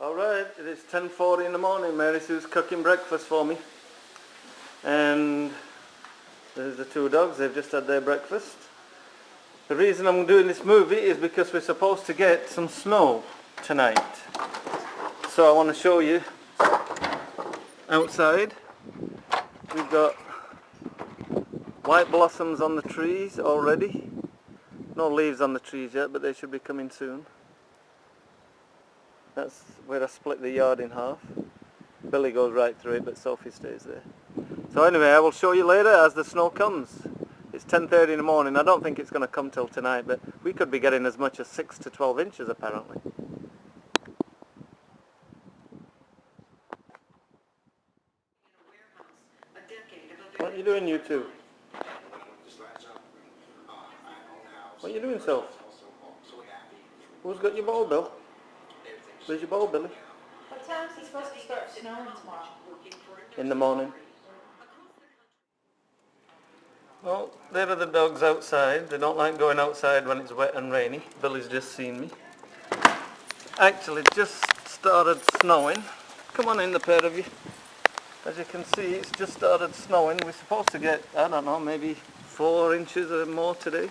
Alright, it is 10:40 in the morning. Mary Sue's cooking breakfast for me. And there's the two dogs, they've just had their breakfast. The reason I'm doing this movie is because we're supposed to get some snow tonight. So I want to show you outside. We've got white blossoms on the trees already. No leaves on the trees yet, but they should be coming soon. That's where I split the yard in half. Billy goes right through it, but Sophie stays there. So anyway, I will show you later as the snow comes. It's 10:30 in the morning. I don't think it's going to come till tonight, but we could be getting as much as 6 to 12 inches apparently. What are you doing, you two? What are you doing, Soph? Who's got your ball, Bill? Where's your ball, Billy? What time is it supposed to start snowing tomorrow? In the morning. Well, there are the dogs outside. They don't like going outside when it's wet and rainy. Billy's just seen me. Actually, it just started snowing. Come on in, the pair of you. As you can see, it's just started snowing. We're supposed to get, I don't know, maybe 4 inches or more today.